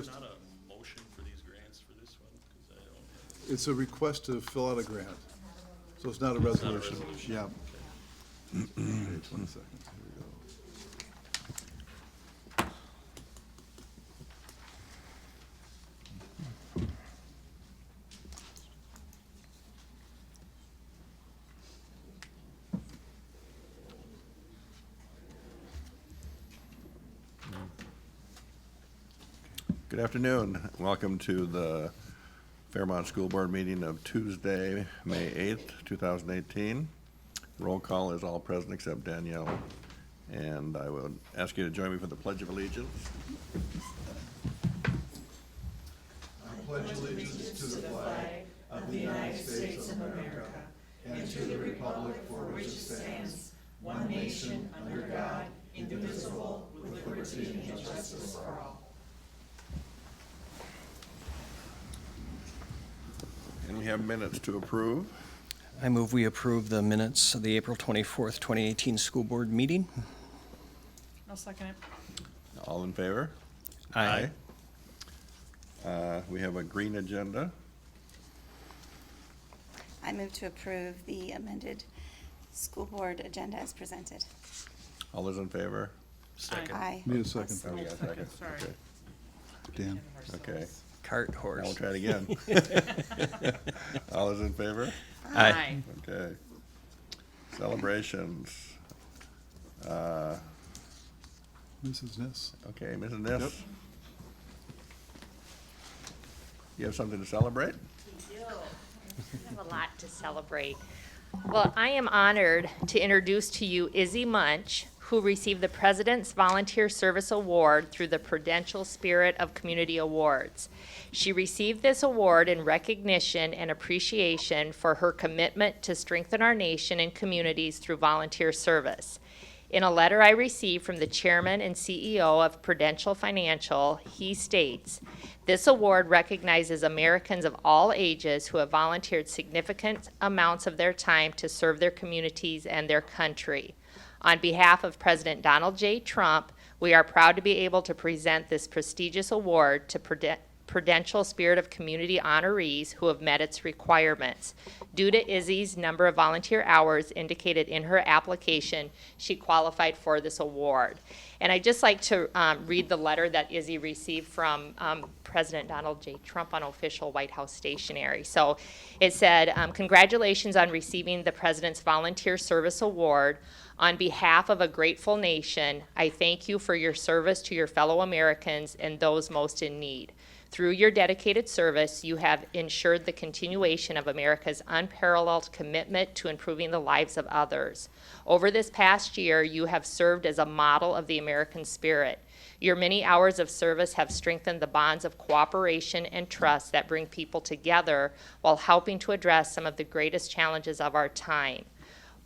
there not a motion for these grants for this one? 'Cause I don't have It's a request to fill out a grant, so it's not a resolution. resolution. Yeah. Okay, 20 seconds, here we go. Good afternoon. Welcome to the Fairmont School Board meeting of Tuesday, May 8th, 2018. Roll call is all present except Danielle. And I would ask you to join me for the Pledge of Allegiance. I pledge allegiance to the flag of the United States of America and to the republic for which it stands, one nation, under God, indivisible, with liberty and justice for all. And we have minutes to approve. I move we approve the minutes of the April 24th, 2018 school board meeting. I'll second it. All in favor? Aye. We have a green agenda. I move to approve the amended school board agenda as presented. All those in favor? Second. Aye. Need a second, Oh, we got a second. Sorry. Okay. Dan. Okay. Cart Now horse. we'll try it again. All those in favor? Aye. Okay. Celebrations. Mrs. Niss. Okay, Mrs. Niss? Yep. You have something to celebrate? We do. We have a lot to celebrate. Well, I am honored to introduce to you Izzy Munch, who received the President's Volunteer Service Award through the Prudential Spirit of Community Awards. She received this award in recognition and appreciation for her commitment to strengthen our nation and communities through volunteer service. In a letter I received from the chairman and CEO of Prudential Financial, he states, "This award recognizes Americans of all ages who have volunteered significant amounts of their time to serve their communities and their country. On behalf of President Donald J. Trump, we are proud to be able to present this prestigious award to Prudential Spirit of Community honorees who have met its requirements. Due to Izzy's number of volunteer hours indicated in her application, she qualified for this award." And I'd just like to read the letter that Izzy received from President Donald J. Trump on official White House stationery. So it said, "Congratulations on receiving the President's Volunteer Service Award. On behalf of a grateful nation, I thank you for your service to your fellow Americans and those most in need. Through your dedicated service, you have ensured the continuation of America's unparalleled commitment to improving the lives of others. Over this past year, you have served as a model of the American spirit. Your many hours of service have strengthened the bonds of cooperation and trust that bring people together while helping to address some of the greatest challenges of our time.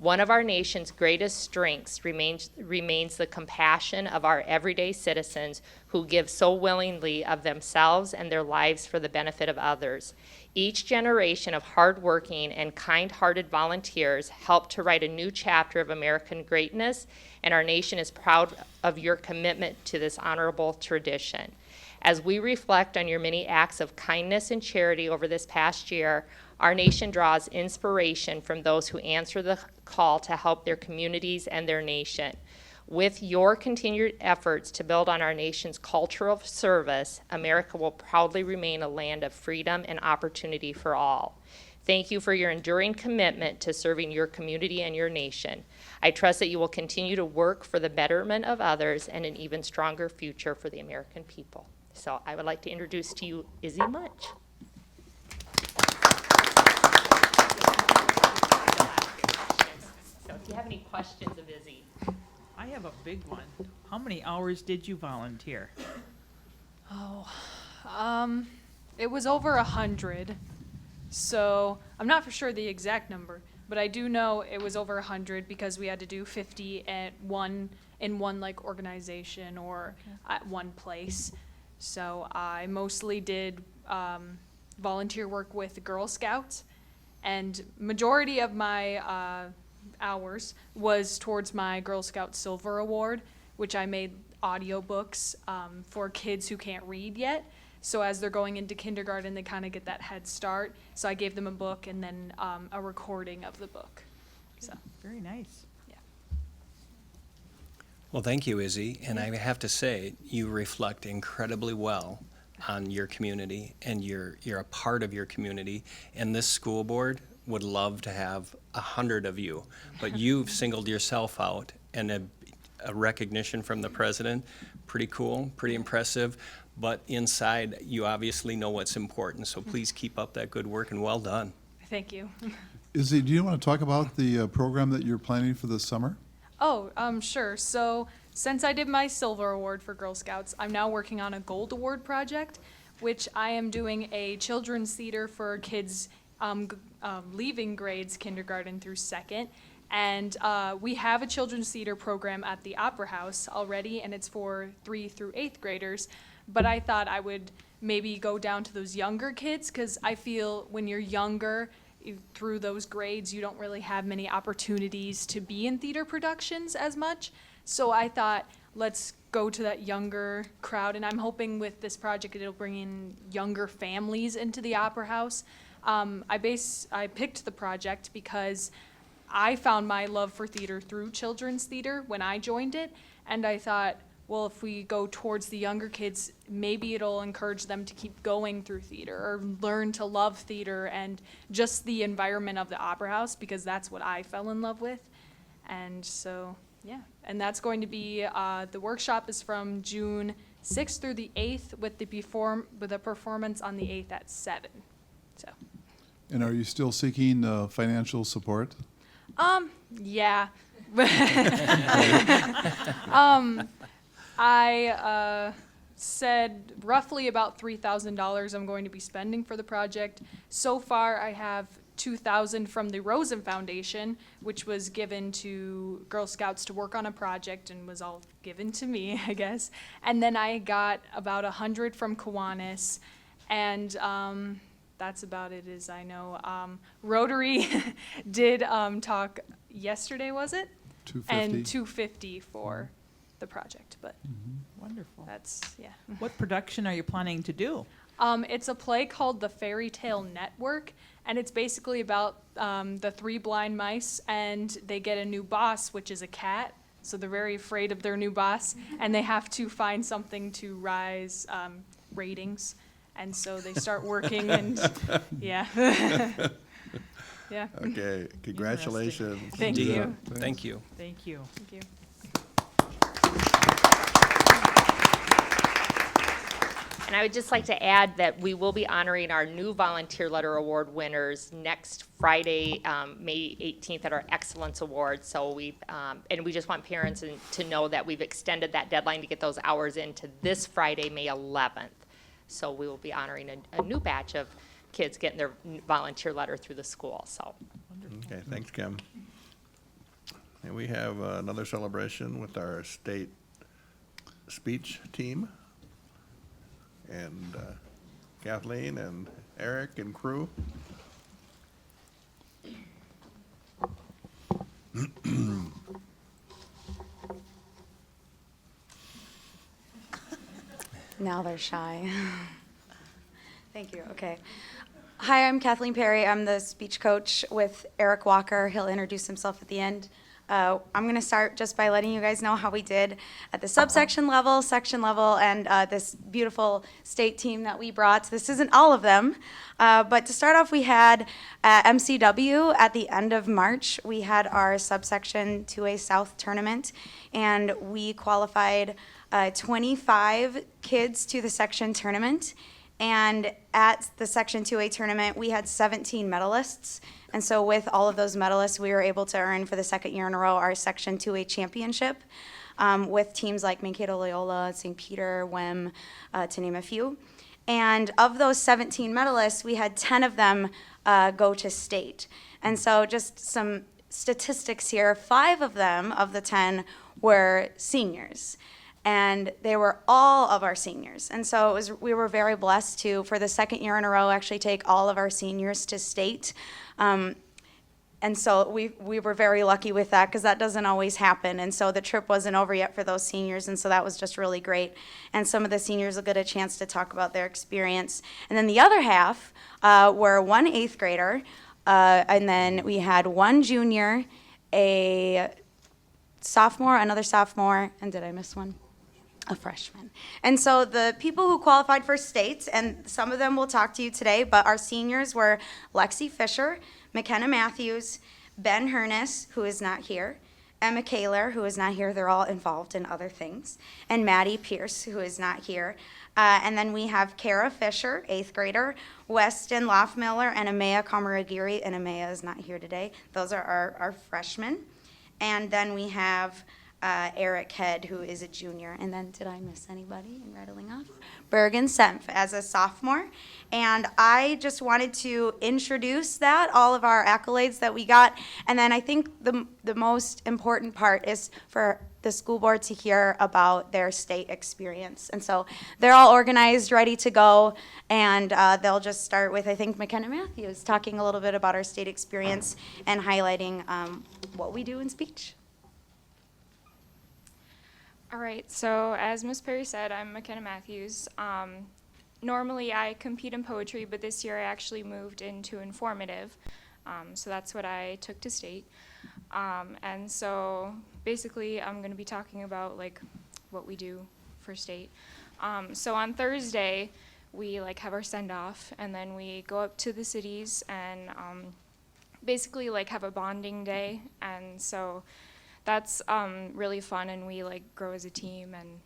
One of our nation's greatest strengths remains the compassion of our everyday citizens who give so willingly of themselves and their lives for the benefit of others. Each generation of hardworking and kind-hearted volunteers helped to write a new chapter of American greatness, and our nation is proud of your commitment to this honorable tradition. As we reflect on your many acts of kindness and charity over this past year, our nation draws inspiration from those who answer the call to help their communities and their nation. With your continued efforts to build on our nation's culture of service, America will proudly remain a land of freedom and opportunity for all. Thank you for your enduring commitment to serving your community and your nation. I trust that you will continue to work for the betterment of others and an even stronger future for the American people." So I would like to introduce to you Izzy Munch. So if you have any questions of Izzy. I have a big one. How many hours did you volunteer? It was over 100. So I'm not for sure the exact number, but I do know it was over 100 because we had to do 50 at one like organization or at one place. So I mostly did volunteer work with the Girl Scouts, and majority of my hours was towards my Girl Scout Silver Award, which I made audiobooks for kids who can't read yet. So as they're going into kindergarten, they kind of get that head start. So I gave them a book and then a recording of the book. So, Very nice. yeah. Well, thank you, Izzy, and I have to say, you reflect incredibly well on your community, and you're a part of your community, and this school board would love to have 100 of you, but you've singled yourself out, and a recognition from the president, pretty cool, pretty impressive, but inside, you obviously know what's important, so please keep up that good work, and well done. Thank you. Izzy, do you want to talk about the program that you're planning for this summer? Oh, sure. So since I did my silver award for Girl Scouts, I'm now working on a gold award project, which I am doing a children's theater for kids leaving grades kindergarten through second. And we have a children's theater program at the Opera House already, and it's for 3 through 8th graders. But I thought I would maybe go down to those younger kids, because I feel when you're younger, through those grades, you don't really have many opportunities to be in theater productions as much. So I thought, let's go to that younger crowd, and I'm hoping with this project it'll bring in younger families into the Opera House. I picked the project because I found my love for theater through children's theater when I joined it, and I thought, well, if we go towards the younger kids, maybe it'll encourage them to keep going through theater or learn to love theater and just the environment of the Opera House, because that's what I fell in love with. And so, yeah, and that's going to be, the workshop is from June 6th through the 8th with a performance on the 8th at 7. So, And are you still seeking financial support? yeah. I said roughly about $3,000 I'm going to be spending for the project. So far, I have $2,000 from the Rosen Foundation, which was given to Girl Scouts to work on a project and was all given to me, I guess. And then I got about $100 from Kiwanis, and that's about it as I know. Rotary did talk yesterday, was it? 250. And $250 for the project, but Wonderful. that's, yeah. What production are you planning to do? It's a play called The Fairy Tale Network, and it's basically about the 3 blind mice, and they get a new boss, which is a cat. So they're very afraid of their new boss, and they have to find something to rise ratings. And so they start working, and yeah. Yeah. Okay, congratulations. Thank Yeah. you. Thank you. Thank you. Thank you. And I would just like to add that we will be honoring our new Volunteer Letter Award winners next Friday, May 18th at our Excellence Awards. So and we just want parents to know that we've extended that deadline to get those hours into this Friday, May 11th. So we will be honoring a new batch of kids getting their volunteer letter through the school, so. Okay, thanks, Kim. And we have another celebration with our state speech team. And Kathleen and Eric and crew. Now they're shy. Thank you. Okay. Hi, I'm Kathleen Perry. I'm the speech coach with Eric Walker. He'll introduce himself at the end. I'm going to start just by letting you guys know how we did at the subsection level, section level, and this beautiful state team that we brought. This isn't all of them, but to start off, we had MCW at the end of March. We had our subsection 2A South tournament, and we qualified 25 kids to the section tournament. And at the Section 2A tournament, we had 17 medalists. And so with all of those medalists, we were able to earn for the second year in a row our Section 2A championship with teams like Mankato Loyola, St. Peter, WEM, to name a few. And of those 17 medalists, we had 10 of them go to state. And so just some statistics here, 5 of them, of the 10, were seniors. And they were all of our seniors. And so we were very blessed to, for the second year in a row, actually take all of our seniors to state. And so we were very lucky with that because that doesn't always happen. And so the trip wasn't over yet for those seniors, and so that was just really great. And some of the seniors will get a chance to talk about their experience. And then the other half were one 8th grader, and then we had one junior, a sophomore, another sophomore, and did I miss one? A freshman. And so the people who qualified for states, and some of them will talk to you today, but our seniors were Lexi Fisher, McKenna Matthews, Ben Herness, who is not here, Emma Kaler, who is not here. They're all involved in other things, and Maddie Pierce, who is not here. And then we have Kara Fisher, 8th grader, Weston Loffmiller, and Amaya Kamaragiri, and Amaya is not here today. Those are our freshmen. And then we have Eric Head, who is a junior. And then, did I miss anybody in rattling off? Bergen Senf as a sophomore. And I just wanted to introduce that, all of our accolades that we got. And then I think the most important part is for the school board to hear about their state experience. And so they're all organized, ready to go. And they'll just start with, I think, McKenna Matthews talking a little bit about our state experience and highlighting what we do in speech. All right, so as Ms. Perry said, I'm McKenna Matthews. Normally I compete in poetry, but this year I actually moved into informative. So that's what I took to state. And so basically I'm going to be talking about like what we do for state. So on Thursday we like have our send-off, and then we go up to the cities and basically like have a bonding day. And so that's really fun, and we like grow as a team and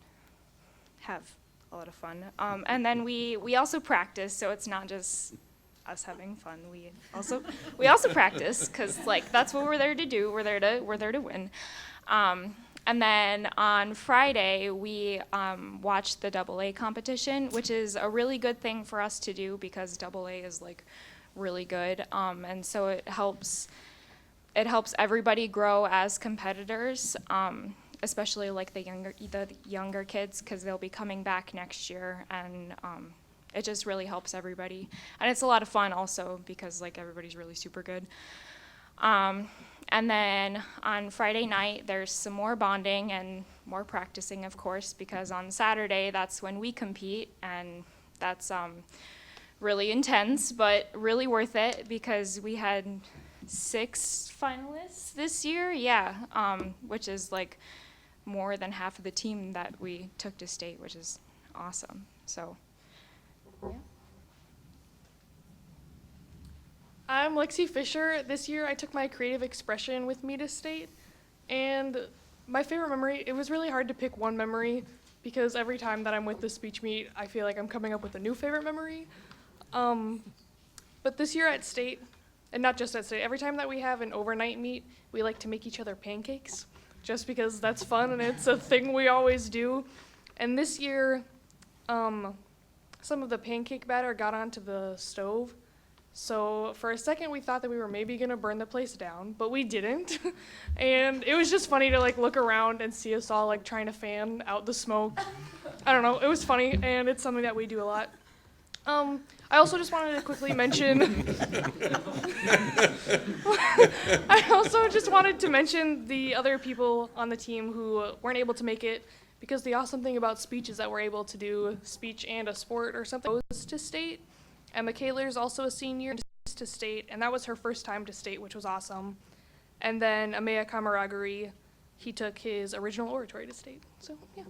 have a lot of fun. And then we also practice, so it's not just us having fun. We also practice, because like that's what we're there to do. We're there to win. And then on Friday we watch the AA competition, which is a really good thing for us to do because AA is like really good, and so it helps everybody grow as competitors, especially like the younger kids, because they'll be coming back next year, and it just really helps everybody. And it's a lot of fun also because like everybody's really super good. And then on Friday night there's some more bonding and more practicing, of course, because on Saturday that's when we compete, and that's really intense but really worth it because we had 6 finalists this year, which is like more than half of the team that we took to state, which is awesome. So, yeah. I'm Lexi Fisher. This year I took my creative expression with me to state, and my favorite memory, it was really hard to pick one memory because every time that I'm with the speech meet, I feel like I'm coming up with a new favorite memory. But this year at state, and not just at state, every time that we have an overnight meet, we like to make each other pancakes, just because that's fun and it's a thing we always do. And this year, some of the pancake batter got onto the stove. So for a second we thought that we were maybe gonna burn the place down, but we didn't. And it was just funny to like look around and see us all like trying to fan out the smoke. I don't know, it was funny, and it's something that we do a lot. I also just wanted to quickly mention the other people on the team who weren't able to make it, because the awesome thing about speech is that we're able to do speech and a sport or something to state. Emma Kaler's also a senior to state, and that was her first time to state, which was awesome. And then Amaya Kamaragiri, he took his original oratory to state. So, yeah.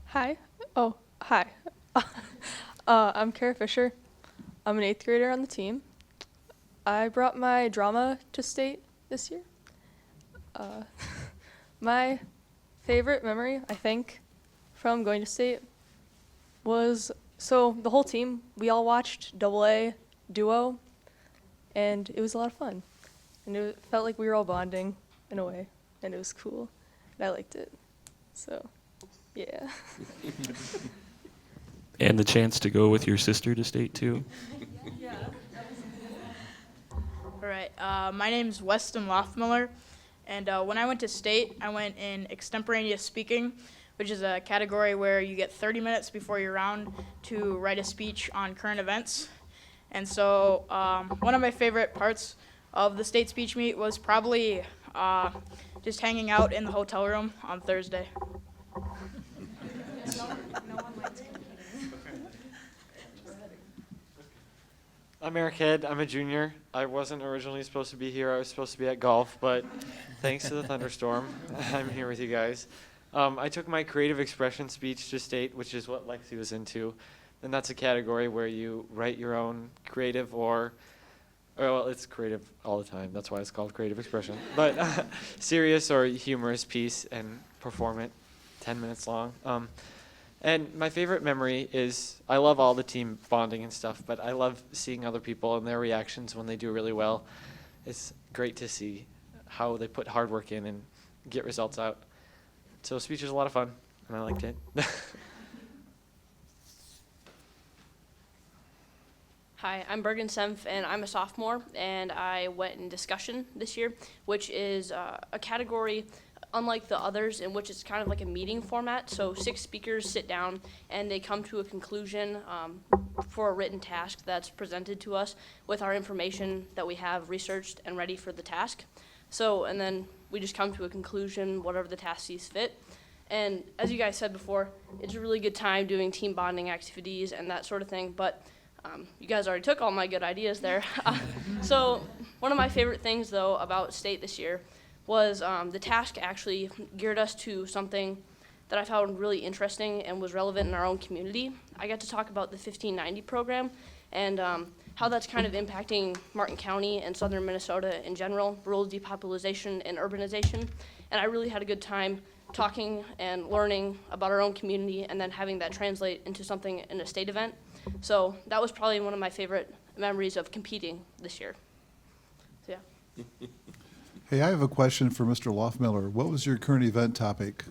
Hi. Oh, hi. I'm Kara Fisher. I'm an 8th grader on the team. I brought my drama to state this year. My favorite memory, I think, from going to state was, so the whole team, we all watched AA duo, and it was a lot of fun. And it felt like we were all bonding in a way, and it was cool, and I liked it. So, yeah. And the chance to go with your sister to state too. Yeah. All right. My name's Weston Loffmiller, and when I went to state, I went in extemporaneous speaking, which is a category where you get 30 minutes before your round to write a speech on current events. And so one of my favorite parts of the state speech meet was probably just hanging out in the hotel room on Thursday. I'm Eric Head. I'm a junior. I wasn't originally supposed to be here. I was supposed to be at golf, but thanks to the thunderstorm, I'm here with you guys. I took my creative expression speech to state, which is what Lexi was into. And that's a category where you write your own creative well, it's creative all the time. That's why it's called creative expression. But serious or humorous piece and perform it 10 minutes long. And my favorite memory is, I love all the team bonding and stuff, but I love seeing other people and their reactions when they do really well. It's great to see how they put hard work in and get results out. So speech was a lot of fun, and I liked it. Hi, I'm Bergen Senf, and I'm a sophomore, and I went in discussion this year, which is a category unlike the others, in which it's kind of like a meeting format. So 6 speakers sit down and they come to a conclusion for a written task that's presented to us with our information that we have researched and ready for the task. So, and then we just come to a conclusion, whatever the task sees fit. And as you guys said before, it's a really good time doing team bonding activities and that sort of thing, but you guys already took all my good ideas there. So one of my favorite things, though, about state this year was the task actually geared us to something that I found really interesting and was relevant in our own community. I got to talk about the 1590 program and how that's kind of impacting Martin County and southern Minnesota in general, rural depopulation and urbanization. And I really had a good time talking and learning about our own community and then having that translate into something in a state event. So that was probably one of my favorite memories of competing this year. So yeah. Hey, I have a question for Mr. Loffmiller. What was your current event topic?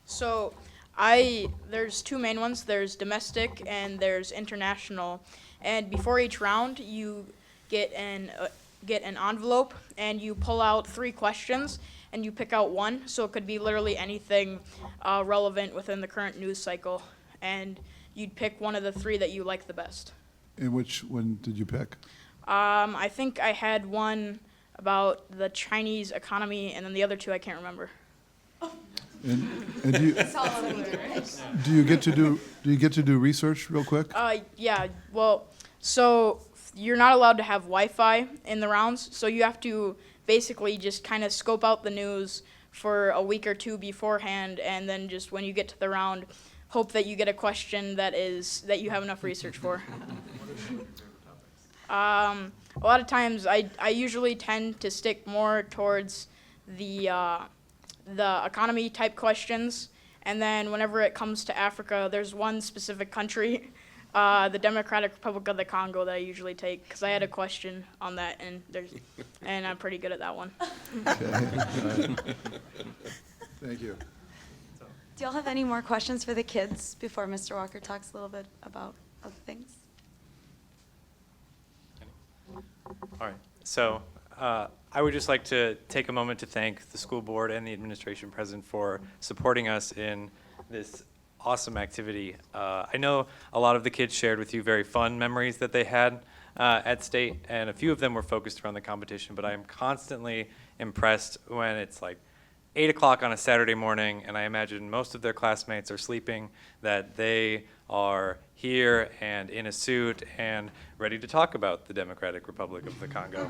So there's 2 main ones. There's domestic and there's international. And before each round, you get an envelope and you pull out 3 questions and you pick out one. So it could be literally anything relevant within the current news cycle. And you'd pick one of the 3 that you like the best. And which one did you pick? I think I had one about the Chinese economy, and then the other 2 I can't remember. And do you get to do research real quick? Yeah. Well, so you're not allowed to have Wi-Fi in the rounds, so you have to basically just kind of scope out the news for a week or 2 beforehand, and then just when you get to the round, hope that you get a question that you have enough research for. A lot of times, I usually tend to stick more towards the economy type questions, and then whenever it comes to Africa, there's one specific country, the Democratic Republic of the Congo, that I usually take because I had a question on that, and I'm pretty good at that one. Thank you. Do y'all have any more questions for the kids before Mr. Walker talks a little bit about other things? All right. So I would just like to take a moment to thank the school board and the administration present for supporting us in this awesome activity. I know a lot of the kids shared with you very fun memories that they had at state, and a few of them were focused around the competition, but I am constantly impressed when it's like 8 o'clock on a Saturday morning, and I imagine most of their classmates are sleeping, that they are here and in a suit and ready to talk about the Democratic Republic of the Congo.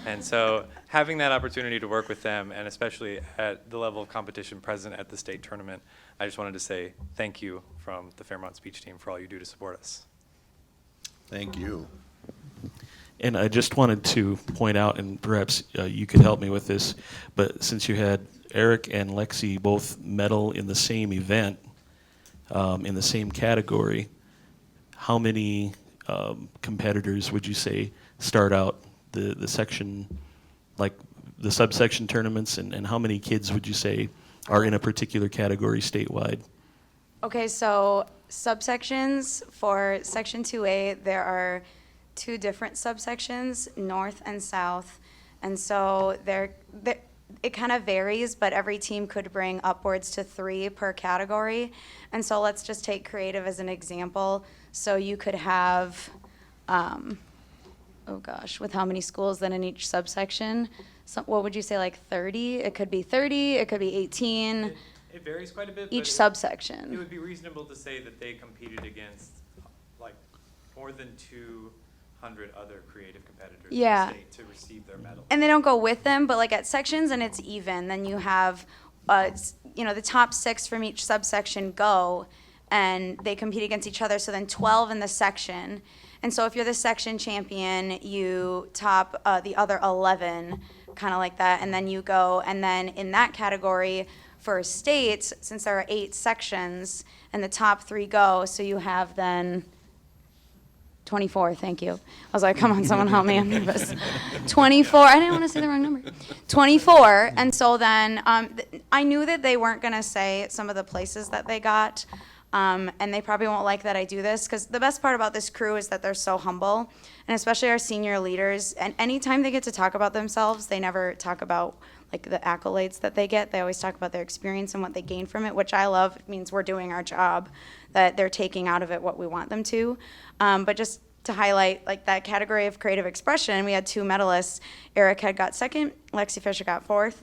And so having that opportunity to work with them, and especially at the level of competition present at the state tournament, I just wanted to say thank you from the Fairmont speech team for all you do to support us. Thank you. And I just wanted to point out, and perhaps you could help me with this, but since you had Eric and Lexi both medal in the same event, in the same category, how many competitors would you say start out the section, like the subsection tournaments, and how many kids would you say are in a particular category statewide? Okay, so subsections for Section 2A, there are 2 different subsections, north and south. And so it kind of varies, but every team could bring upwards to 3 per category. And so let's just take creative as an example. So you could have, oh gosh, with how many schools then in each subsection? So what would you say, like 30? It could be 30, it could be 18. It varies quite a bit. Each but subsection. It would be reasonable to say that they competed against like more than 200 other creative competitors Yeah. in the state to receive their medal. And they don't go with them, but like at sections and it's even. Then you have, the top 6 from each subsection go, and they compete against each other. So then 12 in the section. And so if you're the section champion, you top the other 11, kind of like that. And then you go, and then in that category for state, since there are 8 sections, and the top 3 go, so you have then 24, thank you. I was like, come on, someone help me, I'm nervous. 24, I didn't want to say the wrong number. 24, and so then I knew that they weren't going to say some of the places that they got, and they probably won't like that I do this, because the best part about this crew is that they're so humble, and especially our senior leaders, and anytime they get to talk about themselves, they never talk about like the accolades that they get. They always talk about their experience and what they gain from it, which I love. It means we're doing our job, that they're taking out of it what we want them to. But just to highlight like that category of creative expression, we had 2 medalists. Eric had got 2nd, Lexi Fisher got 4th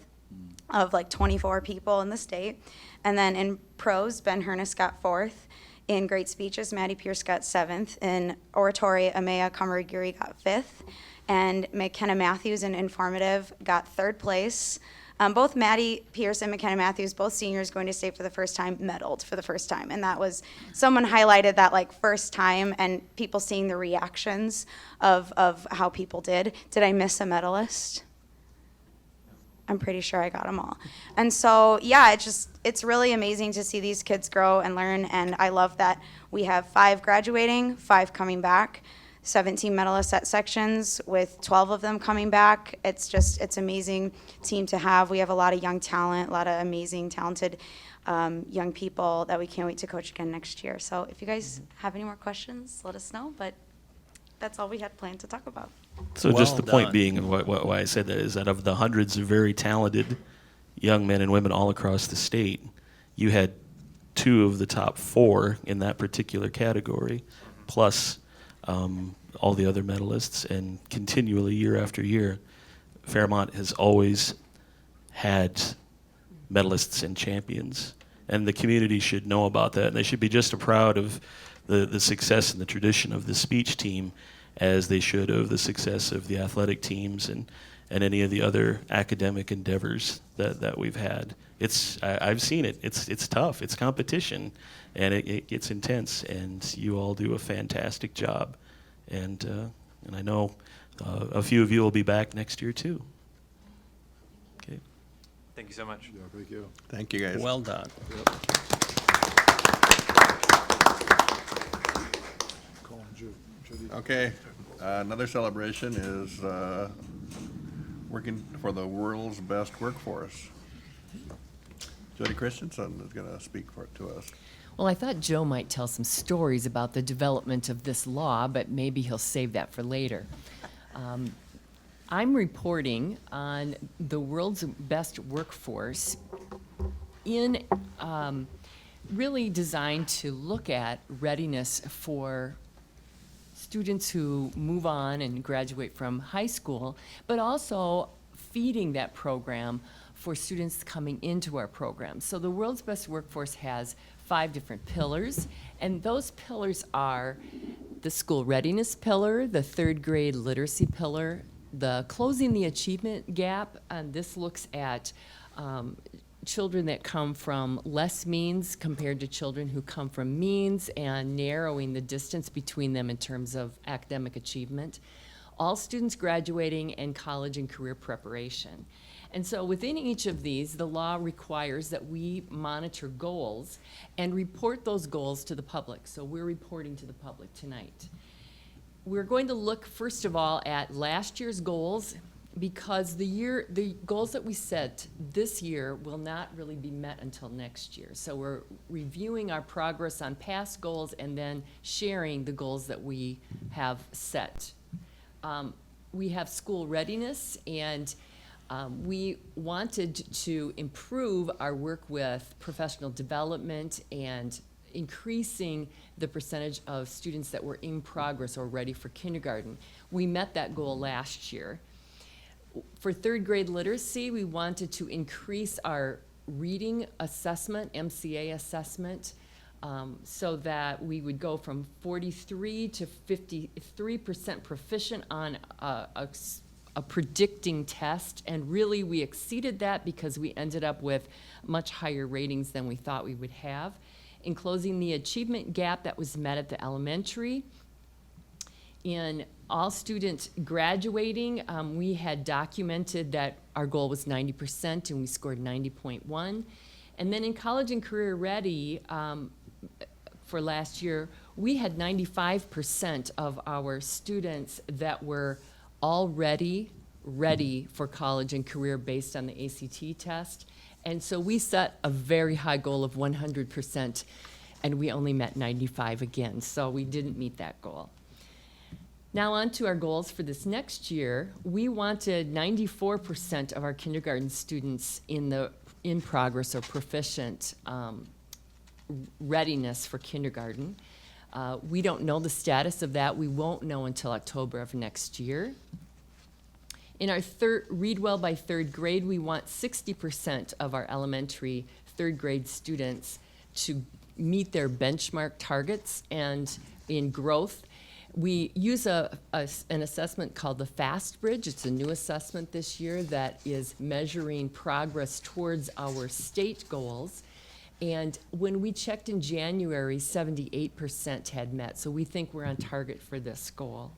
of like 24 people in the state. And then in prose, Ben Hernis got 4th. In great speeches, Maddie Pierce got 7th. In oratory, Amaya Kamaragiri got 5th. And McKenna Matthews in informative got 3rd place. Both Maddie Pierce and McKenna Matthews, both seniors going to state for the first time, medaled for the first time. And that was, someone highlighted that like first time and people seeing the reactions of how people did. Did I miss a medalist? I'm pretty sure I got them all. And so, yeah, it's really amazing to see these kids grow and learn. And I love that we have 5 graduating, 5 coming back. 17 medalists at sections with 12 of them coming back. It's amazing team to have. We have a lot of young talent, a lot of amazing, talented young people that we can't wait to coach again next year. So if you guys have any more questions, let us know. But that's all we had planned to talk about. So just Well the point done. being, and why I said that is that of the hundreds of very talented young men and women all across the state, you had 2 of the top 4 in that particular category, plus all the other medalists, and continually year after year, Fairmont has always had medalists and champions, and the community should know about that, and they should be just as proud of the success and the tradition of the speech team as they should of the success of the athletic teams and any of the other academic endeavors that we've had. I've seen it. It's tough. It's competition, and it gets intense. And you all do a fantastic job. And I know a few of you will be back next year too. Okay. Thank you so much. Yeah, thank you. Thank you, guys. Well done. Okay, another celebration is working for the world's best workforce. Jody Christensen is going to speak to us. Well, I thought Joe might tell some stories about the development of this law, but maybe he'll save that for later. I'm reporting on the world's best workforce in really designed to look at readiness for students who move on and graduate from high school, but also feeding that program for students coming into our program. So the World's Best Workforce has 5 different pillars, and those pillars are the school readiness pillar, the 3rd grade literacy pillar, the closing the achievement gap, and this looks at children that come from less means compared to children who come from means and narrowing the distance between them in terms of academic achievement. All students graduating and college and career preparation. And so within each of these, the law requires that we monitor goals and report those goals to the public. So we're reporting to the public tonight. We're going to look, first of all, at last year's goals, because the goals that we set this year will not really be met until next year. So we're reviewing our progress on past goals and then sharing the goals that we have set. We have school readiness, and We wanted to improve our work with professional development and increasing the percentage of students that were in progress or ready for kindergarten. We met that goal last year. For third grade literacy, we wanted to increase our reading assessment, MCA assessment, so that we would go from 43 to 53% proficient on a predicting test, and really we exceeded that because we ended up with much higher ratings than we thought we would have. In closing the achievement gap that was met at the elementary, in all students graduating, we had documented that our goal was 90% and we scored 90.1. And then in college and career ready, for last year, we had 95% of our students that were already ready for college and career based on the ACT test. And so we set a very high goal of 100%, and we only met 95 again, so we didn't meet that goal. Now on to our goals for this next year. We wanted 94% of our kindergarten students in progress or proficient readiness for kindergarten. We don't know the status of that. We won't know until October of next year. In our Read Well by third grade, we want 60% of our elementary third grade students to meet their benchmark targets, and in growth, we use an assessment called the FAST Bridge. It's a new assessment this year that is measuring progress towards our state goals. And when we checked in January, 78% had met, so we think we're on target for this goal.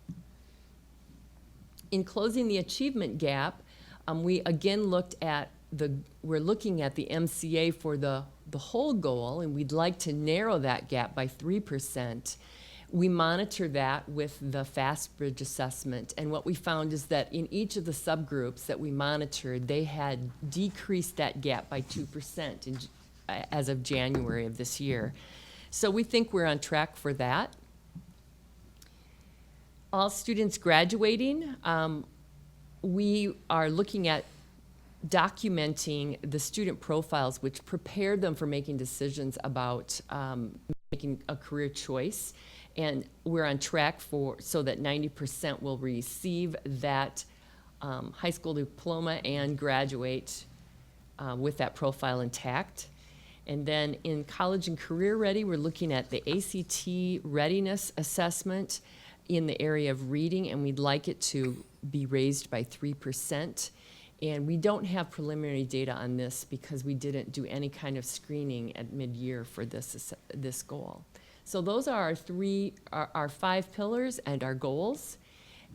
In closing the achievement gap, we again we're looking at the MCA for the whole goal, and we'd like to narrow that gap by 3%. We monitor that with the FAST Bridge assessment, and what we found is that in each of the subgroups that we monitored, they had decreased that gap by 2% as of January of this year. So we think we're on track for that. All students graduating, we are looking at documenting the student profiles which prepare them for making decisions about making a career choice. And we're on track so that 90% will receive that high school diploma and graduate with that profile intact. And then in college and career ready, we're looking at the ACT readiness assessment in the area of reading, and we'd like it to be raised by 3%. And we don't have preliminary data on this because we didn't do any kind of screening at mid-year for this goal. So those are our 5 pillars and our goals.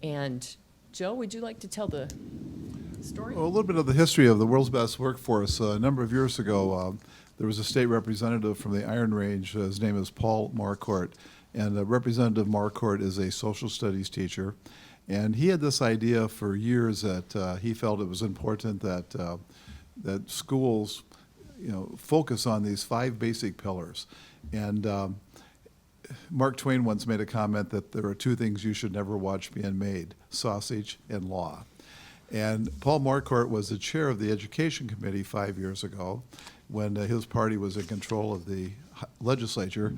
And Joe, would you like to tell the story? Well, a little bit of the history of the world's best workforce. A number of years ago, there was a state representative from the Iron Range. His name is Paul Marquardt. And Representative Marquardt is a social studies teacher. And he had this idea for years that he felt it was important that that schools, focus on these 5 basic pillars. And Mark Twain once made a comment that there are 2 things you should never watch being made: sausage and law. And Paul Marquardt was the chair of the Education Committee 5 years ago when his party was in control of the legislature.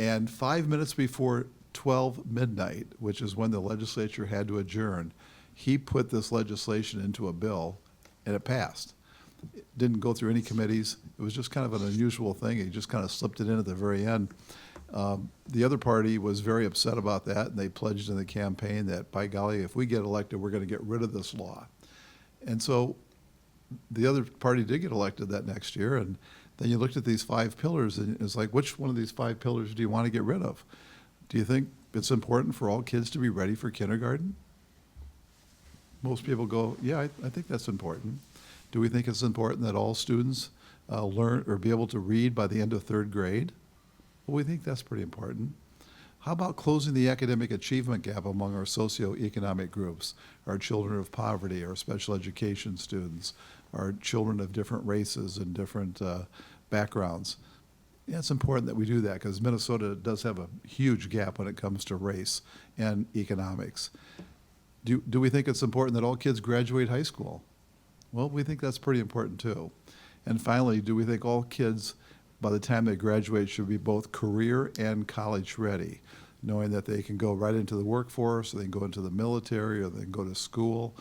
And 5 minutes before 12 midnight, which is when the legislature had to adjourn, he put this legislation into a bill, and it passed. It didn't go through any committees. It was just kind of an unusual thing. He just kind of slipped it in at the very end. The other party was very upset about that, and they pledged in the campaign that, by golly, if we get elected, we're going to get rid of this law. And so the other party did get elected that next year, and then you looked at these 5 pillars, and it's like, which one of these 5 pillars do you want to get rid of? Do you think it's important for all kids to be ready for kindergarten? Most people go, yeah, I think that's important. Do we think it's important that all students learn or be able to read by the end of 3rd grade? Well, we think that's pretty important. How about closing the academic achievement gap among our socioeconomic groups, our children of poverty, our special education students, our children of different races and different backgrounds? Yeah, it's important that we do that because Minnesota does have a huge gap when it comes to race and economics. Do we think it's important that all kids graduate high school? Well, we think that's pretty important too. And finally, do we think all kids, by the time they graduate, should be both career and college ready, knowing that they can go right into the workforce, or they can go into the military, or they can go to school?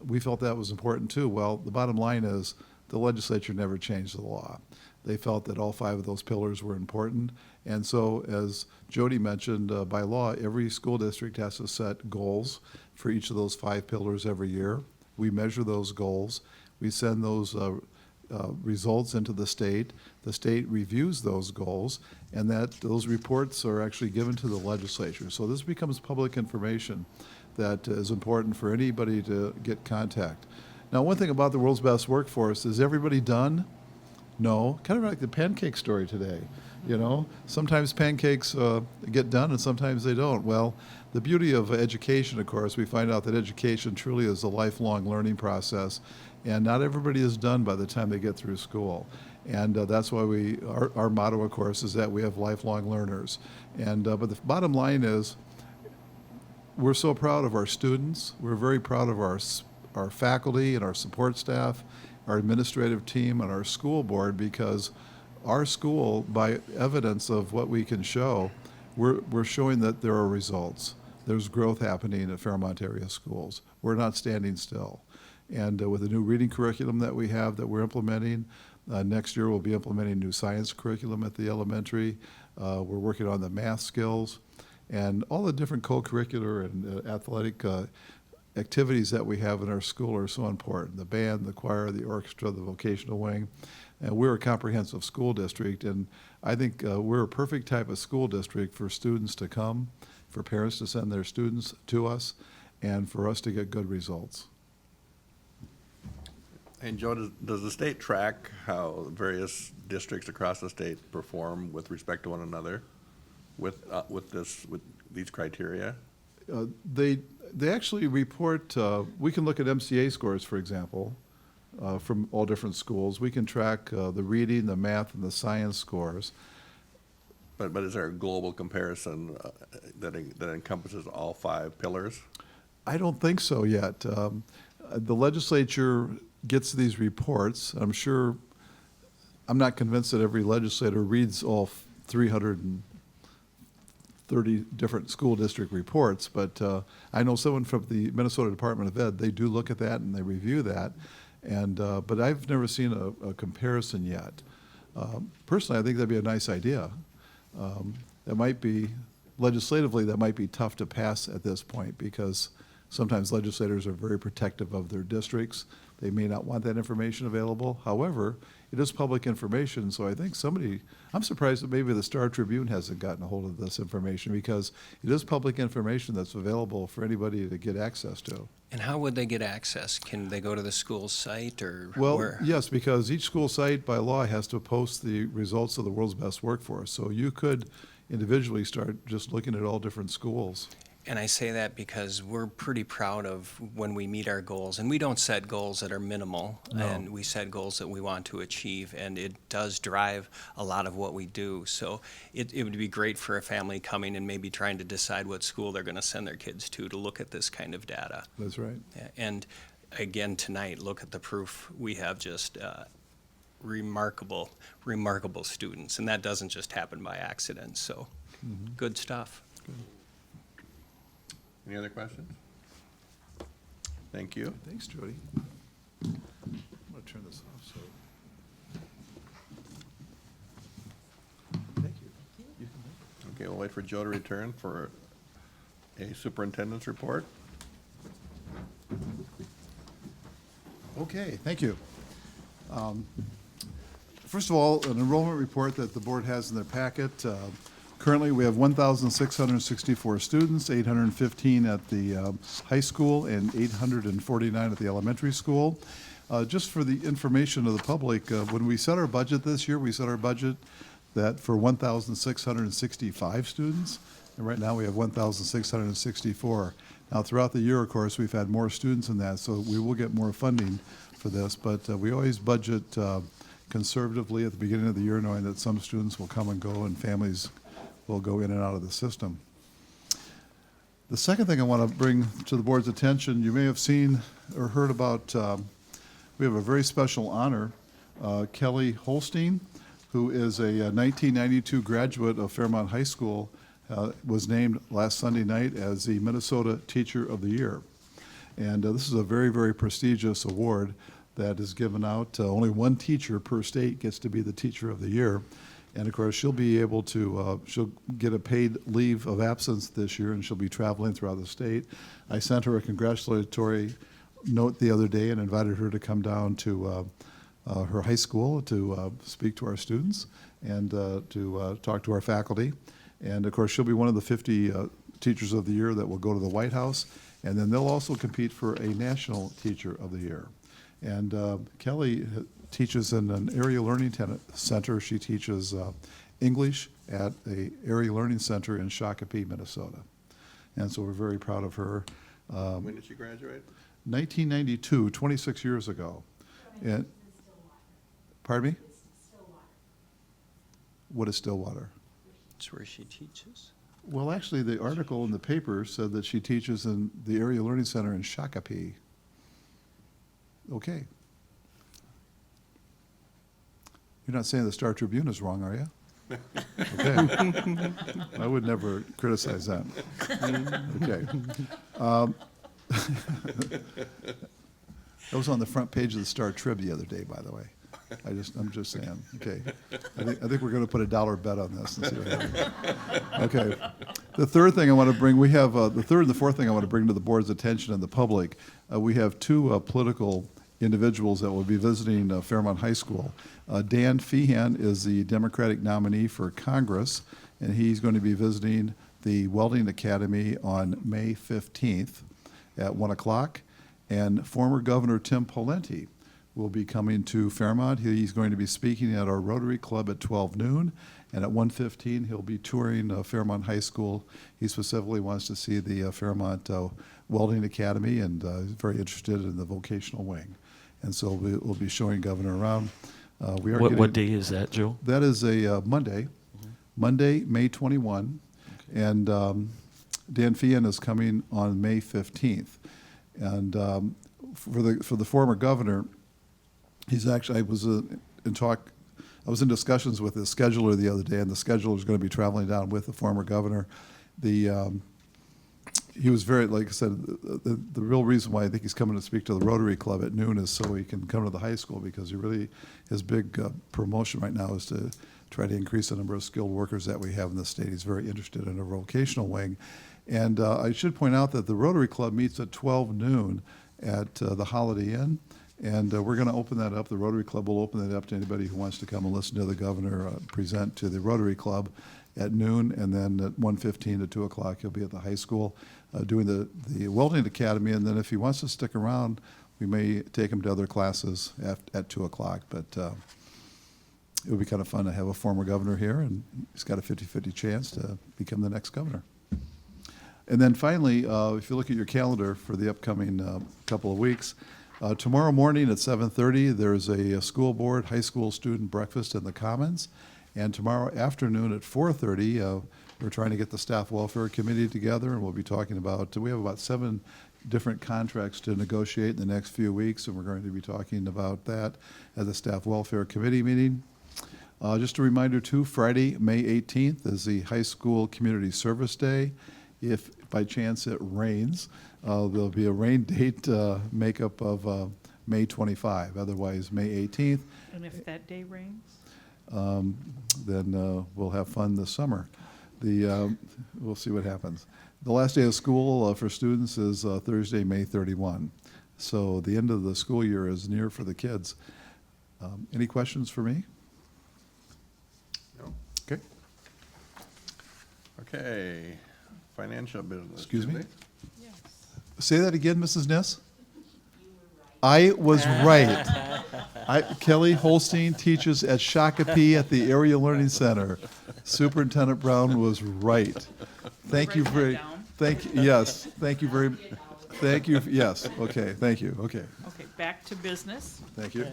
We felt that was important too. Well, the bottom line is the legislature never changed the law. They felt that all 5 of those pillars were important. And so, as Jody mentioned, by law, every school district has to set goals for each of those 5 pillars every year. We measure those goals. We send those results into the state. The state reviews those goals, and those reports are actually given to the legislature. So this becomes public information that is important for anybody to get contact. Now, one thing about the world's best workforce is everybody done? No, kind of like the pancake story today. You know, sometimes pancakes get done and sometimes they don't. Well, the beauty of education, of course, we find out that education truly is a lifelong learning process, and not everybody is done by the time they get through school. And that's why our motto, of course, is that we have lifelong learners. And but the bottom line is, we're so proud of our students. We're very proud of our faculty and our support staff, our administrative team, and our school board, because our school, by evidence of what we can show, we're showing that there are results. There's growth happening at Fairmont area schools. We're not standing still. And with the new reading curriculum that we have that we're implementing, next year we'll be implementing new science curriculum at the elementary. We're working on the math skills and all the different co-curricular and athletic activities that we have in our school are so important. The band, the choir, the orchestra, the vocational wing. And we're a comprehensive school district, and I think we're a perfect type of school district for students to come, for parents to send their students to us, and for us to get good results. And Joe, does the state track how various districts across the state perform with respect to one another with these criteria? They actually report, we can look at MCA scores, for example, from all different schools. We can track the reading, the math, and the science scores. But is there a global comparison that encompasses all 5 pillars? I don't think so yet. The legislature gets these reports. I'm not convinced that every legislator reads all 330 different school district reports, but I know someone from the Minnesota Department of Ed, they do look at that and they review that. And but I've never seen a comparison yet. Personally, I think that'd be a nice idea. That might be, legislatively, that might be tough to pass at this point because sometimes legislators are very protective of their districts. They may not want that information available. However, it is public information, so I think I'm surprised that maybe the Star Tribune hasn't gotten a hold of this information because it is public information that's available for anybody to get access to. And how would they get access? Can they go to the school site or Well, where? yes, because each school site by law has to post the results of the world's best workforce. So you could individually start just looking at all different schools. And I say that because we're pretty proud of when we meet our goals. And we don't set goals that are minimal. No. And we set goals that we want to achieve. And it does drive a lot of what we do. So it would be great for a family coming and maybe trying to decide what school they're going to send their kids to look at this kind of data. That's right. Yeah, and again, tonight, look at the proof. We have just remarkable students. And that doesn't just happen by accident. So good stuff. Good. Any other questions? Thank you. Thanks, Jody. I'm going to turn this off. So. Thank you. You can Okay, we'll wait for Joe to return for a superintendent's report. Okay, thank you. First of all, an enrollment report that the board has in their packet. Currently, we have 1,664 students, 815 at the high school and 849 at the elementary school. Just for the information of the public, when we set our budget this year, we set our budget that for 1,665 students, and right now we have 1,664. Now, throughout the year, of course, we've had more students than that, so we will get more funding for this, but we always budget conservatively at the beginning of the year, knowing that some students will come and go and families will go in and out of the system. The second thing I want to bring to the board's attention, you may have seen or heard about we have a very special honor. Kelly Holstein, who is a 1992 graduate of Fairmont High School, was named last Sunday night as the Minnesota Teacher of the Year. And this is a very, very prestigious award that is given out. Only one teacher per state gets to be the Teacher of the Year. And of course, she'll be able to, she'll get a paid leave of absence this year, and she'll be traveling throughout the state. I sent her a congratulatory note the other day and invited her to come down to her high school to speak to our students and to talk to our faculty. And of course, she'll be one of the 50 Teachers of the Year that will go to the White House. And then they'll also compete for a National Teacher of the Year. And Kelly teaches in an area learning center. She teaches English at the area learning center in Shakopee, Minnesota. And so we're very proud of her. When did she graduate? 1992, 26 years ago. And, pardon me? What is Stillwater? It's where she teaches. Well, actually, the article in the paper said that she teaches in the area learning center in Shakopee. Okay. You're not saying the Star Tribune is wrong, are you? Okay. I would never criticize that. Okay. That was on the front page of the Star Trib the other day, by the way. I'm just saying. Okay. I think we're going to put a dollar bet on this and see what happens. Okay. The third thing I want to bring, we have the third and the fourth thing I want to bring to the board's attention and the public. We have two political individuals that will be visiting Fairmont High School. Dan Feehan is the Democratic nominee for Congress, and he's going to be visiting the Welding Academy on May 15th at 1 o'clock. And former Governor Tim Pawlenty will be coming to Fairmont. He's going to be speaking at our Rotary Club at 12 noon, and at 1:15 he'll be touring Fairmont High School. He specifically wants to see the Fairmont Welding Academy, and is very interested in the vocational wing. And so we'll be showing Governor around. What day is that, Joe? That is a Monday, Monday, May 21, and Dan Feehan is coming on May 15th. And for the former governor, he's actually, I was in discussions with the scheduler the other day, and the scheduler is going to be traveling down with the former governor. He was very, like I said, the real reason why I think he's coming to speak to the Rotary Club at noon is so he can come to the high school, because his big promotion right now is to try to increase the number of skilled workers that we have in the state. He's very interested in a vocational wing. And I should point out that the Rotary Club meets at 12 noon at the Holiday Inn. And we're going to open that up. The Rotary Club will open that up to anybody who wants to come and listen to the governor present to the Rotary Club at noon. And then at 1:15 to 2 o'clock, he'll be at the high school doing the Welding Academy. And then if he wants to stick around, we may take him to other classes at 2 o'clock. But it would be kind of fun to have a former governor here, and he's got a 50-50 chance to become the next governor. And then finally, if you look at your calendar for the upcoming couple of weeks, tomorrow morning at 7:30, there's a school board high school student breakfast in the Commons. And tomorrow afternoon at 4:30, we're trying to get the Staff Welfare Committee together, and we'll be talking about, we have about 7 different contracts to negotiate in the next few weeks, and we're going to be talking about that at the Staff Welfare Committee meeting. Just a reminder too, Friday, May 18th is the High School Community Service Day. If by chance it rains, there'll be a rain date makeup of May 25, otherwise May 18th. And if that day rains? Then we'll have fun this summer. We'll see what happens. The last day of school for students is Thursday, May 31. So the end of the school year is near for the kids. Any questions for me? No. Okay. Okay. Financial business. Excuse me? Julie? Say that again, Mrs. Niss. I was right. Kelly Holstein teaches at Shakopee at the Area Learning Center. Superintendent Brown was right. Thank you very. Yes. Thank you very. Thank you. Yes. Okay. Thank you. Okay. Okay, back to business. Thank you.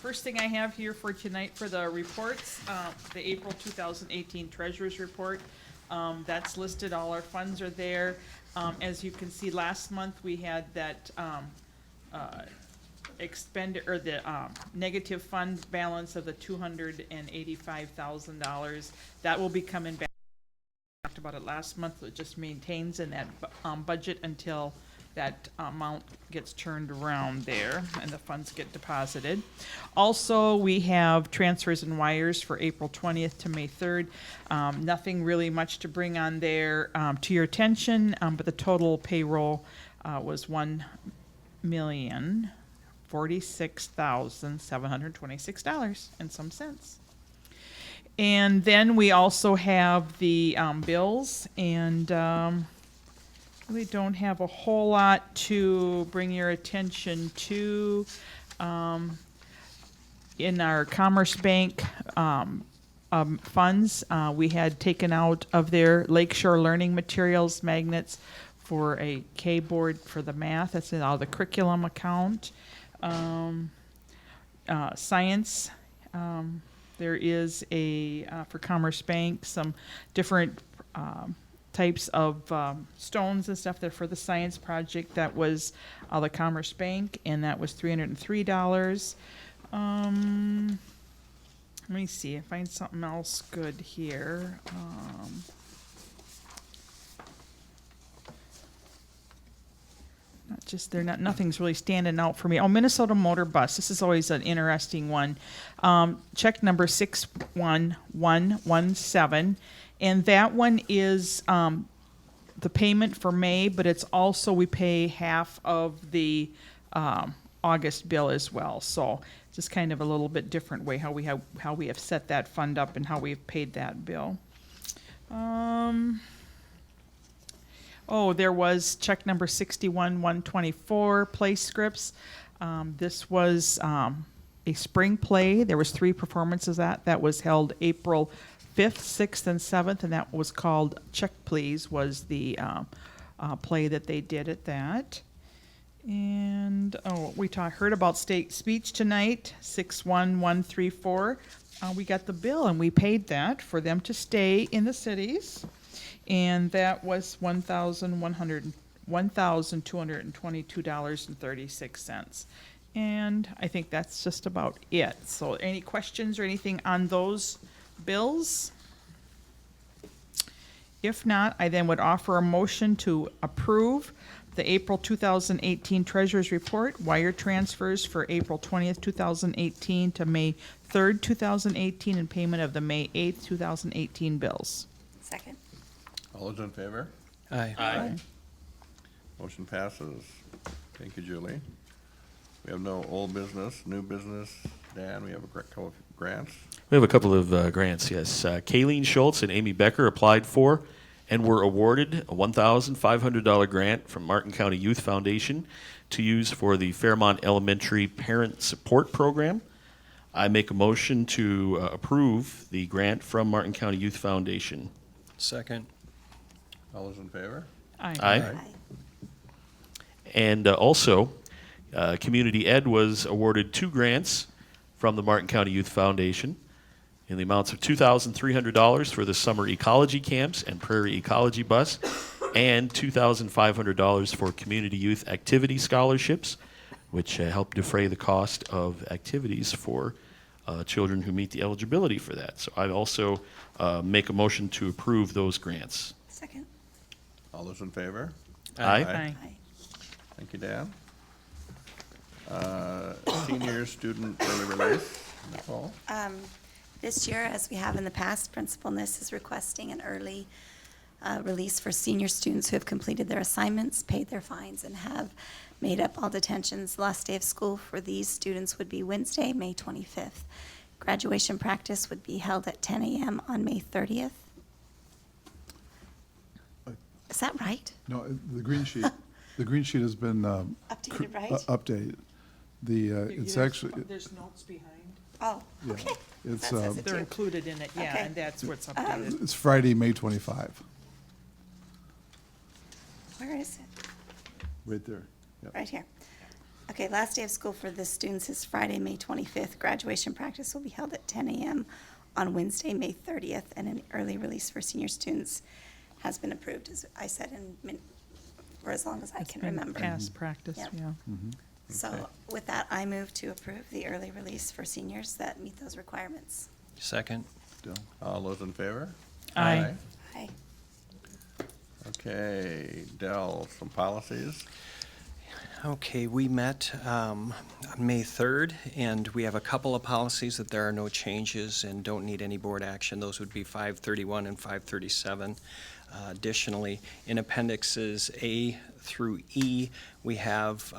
First thing I have here for tonight for the reports, the April 2018 Treasurers Report. That's listed, all our funds are there. As you can see, last month we had that or the negative fund balance of the $285,000. That will be coming back. We talked about it last month. It just maintains in that budget until that amount gets turned around there and the funds get deposited. Also, we have transfers and wires for April 20th to May 3rd. Nothing really much to bring on there to your attention, but the total payroll was $1,046,726 and some cents. And then we also have the bills, and we don't have a whole lot to bring your attention to. In our Commerce Bank funds, we had taken out of their Lakeshore Learning Materials magnets for a K-board for the math. That's in all the curriculum account. Science, there is for Commerce Bank, some different types of stones and stuff that for the science project. That was the Commerce Bank, and that was $303. Let me see, I find something else good here. Nothing's really standing out for me. Oh, Minnesota Motor Bus. This is always an interesting one. Check number 61117. And that one is the payment for May, but it's also we pay half of the August bill as well. So just kind of a little bit different way how we have set that fund up and how we've paid that bill. There was check number 61124, play scripts. This was a spring play. There was 3 performances that was held April 5th, 6th, and 7th, and that was called Check Please, was the play that they did at that. And we heard about state speech tonight, 61134. We got the bill and we paid that for them to stay in the cities, and that was $1,222.36. And I think that's just about it. So any questions or anything on those bills? If not, I then would offer a motion to approve the April 2018 Treasurers Report, wire transfers for April 20th, 2018 to May 3rd, 2018, and payment of the May 8th, 2018 bills. Second. All those in favor? Aye. Aye. Motion passes. Thank you, Julie. We have no old business, new business. Dan, we have a couple of grants. We have a couple of grants, yes. Kayleen Schultz and Amy Becker applied for and were awarded a $1,500 grant from Martin County Youth Foundation to use for the Fairmont Elementary Parent Support Program. I make a motion to approve the grant from Martin County Youth Foundation. Second. All those in favor? Aye. Aye. And also, Community Ed was awarded 2 grants from the Martin County Youth Foundation in the amounts of $2,300 for the summer ecology camps and prairie ecology bus, and $2,500 for community youth activity scholarships, which help defray the cost of activities for children who meet the eligibility for that. So I also make a motion to approve those grants. Second. All those in favor? Aye. Aye. Thank you, Dan. Senior student early release, Nicole. This year, as we have in the past, Principal Niss is requesting an early release for senior students who have completed their assignments, paid their fines, and have made up all detentions. The last day of school for these students would be Wednesday, May 25th. Graduation practice would be held at 10 a.m. on May 30th. Is that right? No, the green sheet, the green sheet has been Updated, right? updated. It's actually, There's notes behind. Oh, yeah, okay. it's That says it They're too. included in it, yeah, Okay. and that's what's updated. it's Friday, May 25, Where is it? right there. Yep. Right here. Okay, last day of school for the students is Friday, May 25th. Graduation practice will be held at 10 a.m. on Wednesday, May 30th, and an early release for senior students has been approved, as I said, for as long as I It's can been remember. past practice, Yep. yeah. So with that, I move to approve the early release for seniors that meet those requirements. Second. All those in favor? Aye. Aye. Okay, Dell, some policies. Okay, we met on May 3rd, and we have a couple of policies that there are no changes and don't need any board action. Those would be 531 and 537. Additionally, in Appendixes A through E, we have,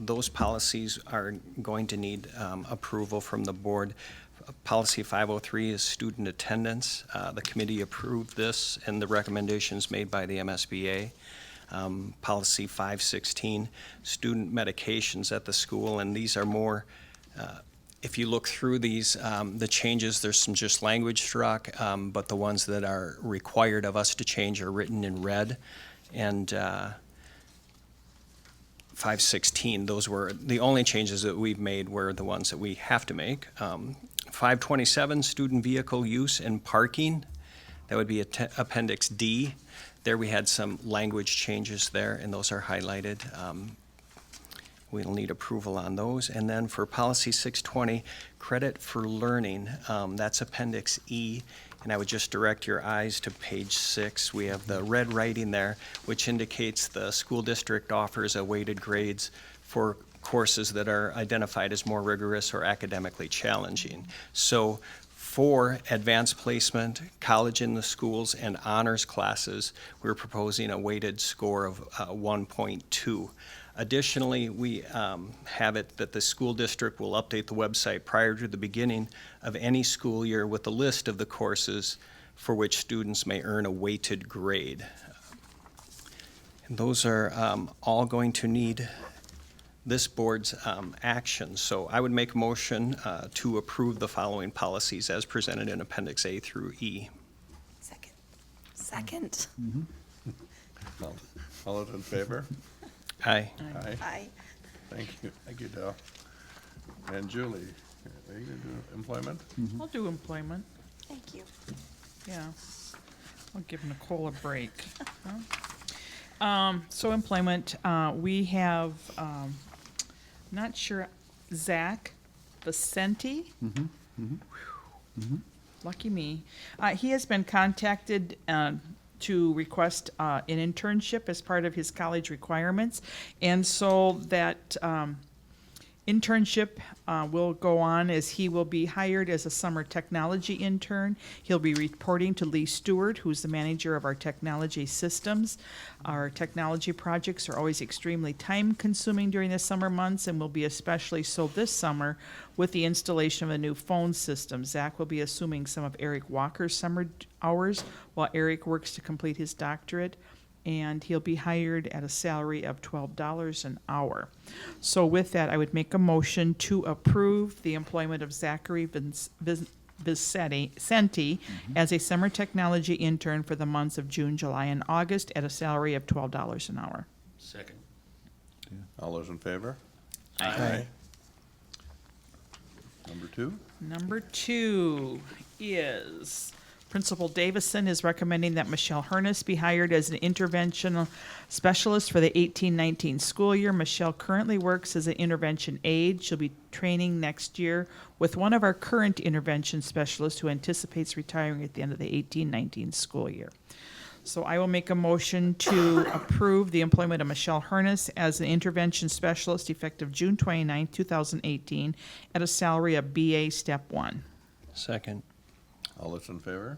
those policies are going to need approval from the board. Policy 503 is student attendance. The committee approved this and the recommendations made by the MSBA. Policy 516, student medications at the school, and these are more, if you look through these, the changes, there's some just language struck, but the ones that are required of us to change are written in red. And 516, those were, the only changes that we've made were the ones that we have to make. 527, student vehicle use and parking. That would be Appendix D. There we had some language changes there, and those are highlighted. We'll need approval on those. And then for Policy 620, credit for learning, that's Appendix E. And I would just direct your eyes to page 6. We have the red writing there, which indicates the school district offers a weighted grades for courses that are identified as more rigorous or academically challenging. So for advanced placement, college in the schools, and honors classes, we're proposing a weighted score of 1.2. Additionally, we have it that the school district will update the website prior to the beginning of any school year with a list of the courses for which students may earn a weighted grade. And those are all going to need this board's action. So I would make a motion to approve the following policies as presented in Appendix A through E. Second. All those in favor? Aye. Aye. Aye. Thank you. Thank you, Dell. And Julie, are you going to do employment? I'll do employment. Thank you. Yeah. I'll give Nicole a break. So employment, we have, not sure, Zach Vicente. Lucky me. He has been contacted to request an internship as part of his college requirements. And so that internship will go on as he will be hired as a summer technology intern. He'll be reporting to Lee Stewart, who's the manager of our technology systems. Our technology projects are always extremely time-consuming during the summer months and will be especially so this summer with the installation of a new phone system. Zach will be assuming some of Eric Walker's summer hours while Eric works to complete his doctorate, and he'll be hired at a salary of $12 an hour. So with that, I would make a motion to approve the employment of Zachary Vicente as a summer technology intern for the months of June, July, and August at a salary of $12 an hour. Second. All those in favor? Aye. Number 2? Number 2 is Principal Davison is recommending that Michelle Hernus be hired as an intervention specialist for the 18-19 school year. Michelle currently works as an intervention aide. She'll be training next year with one of our current intervention specialists who anticipates retiring at the end of the 18-19 school year. So I will make a motion to approve the employment of Michelle Hernus as an intervention specialist effective June 29, 2018 at a salary of BA Step 1. Second. All those in favor?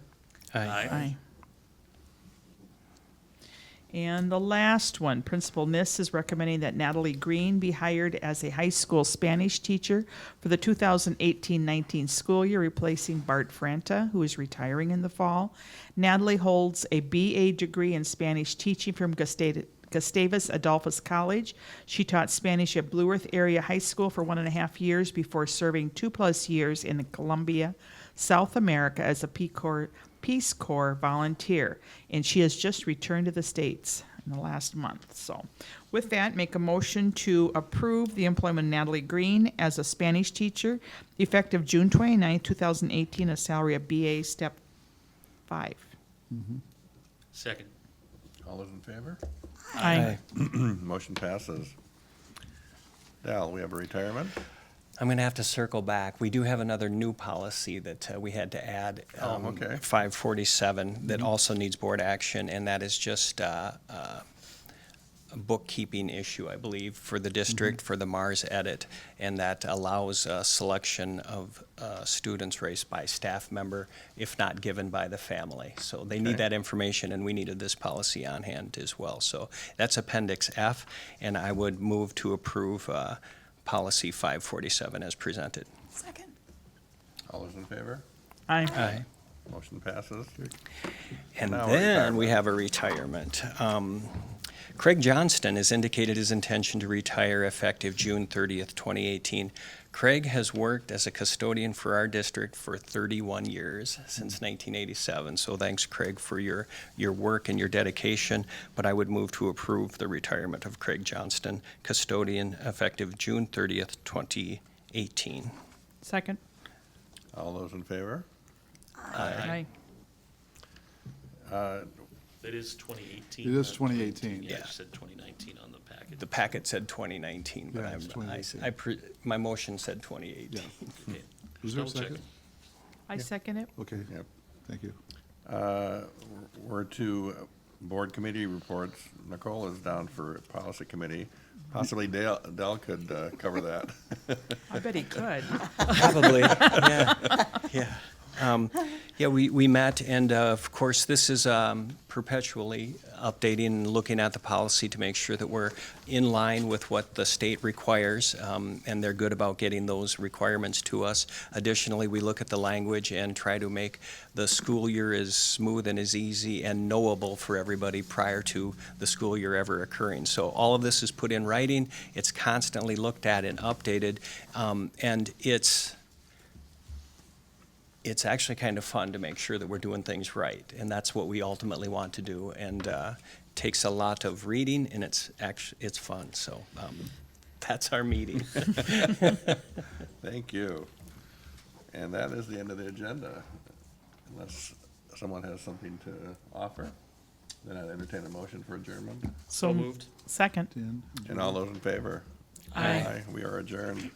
Aye. And the last one, Principal Niss is recommending that Natalie Green be hired as a high school Spanish teacher for the 2018-19 school year, replacing Bart Franta, who is retiring in the fall. Natalie holds a BA degree in Spanish teaching from Gustavus Adolphus College. She taught Spanish at Blue Earth Area High School for 1.5 years before serving 2+ years in Colombia, South America as a Peace Corps volunteer, and she has just returned to the States in the last month. So with that, make a motion to approve the employment of Natalie Green as a Spanish teacher, effective June 29, 2018, a salary of BA Step 5. Second. All those in favor? Aye. Motion passes. Dal, we have a retirement? I'm going to have to circle back. We do have another new policy that we had to add. Okay. 547 that also needs board action, and that is just a bookkeeping issue, I believe, for the district, for the Mars edit, and that allows selection of students raised by staff member, if not given by the family. So they need Okay. that information, and we needed this policy on hand as well. So that's Appendix F, and I would move to approve Policy 547 as presented. Second. All those in favor? Aye. Aye. Motion passes. And Now a then we retirement. have a retirement. Craig Johnston has indicated his intention to retire effective June 30th, 2018. Craig has worked as a custodian for our district for 31 years, since 1987. So thanks, Craig, for your work and your dedication. But I would move to approve the retirement of Craig Johnston, custodian, effective June 30th, 2018. Second. All those in favor? Aye. It is 2018. It is not 2018. Yeah, Yeah. it said 2019 on the packet. The packet said 2019, but Yeah, it's 2018. my motion said 2018. Okay. Is there a Double check. second? I second it. Okay, Yep. thank you. We're to board committee reports. Nicole is down for policy committee. Possibly Dale could cover that. I bet he could. Probably, yeah. We met, and of course, this is perpetually updating and looking at the policy to make sure that we're in line with what the state requires, and they're good about getting those requirements to us. Additionally, we look at the language and try to make the school year as smooth and as easy and knowable for everybody prior to the school year ever occurring. So all of this is put in writing, it's constantly looked at and updated, and it's actually kind of fun to make sure that we're doing things right, and that's what we ultimately want to do. And takes a lot of reading, and it's fun. So that's our meeting. Thank you. And that is the end of the agenda. Unless someone has something to offer, then I'd entertain a motion for adjournment. So moved. Second. And all those in favor? Aye. We are adjourned.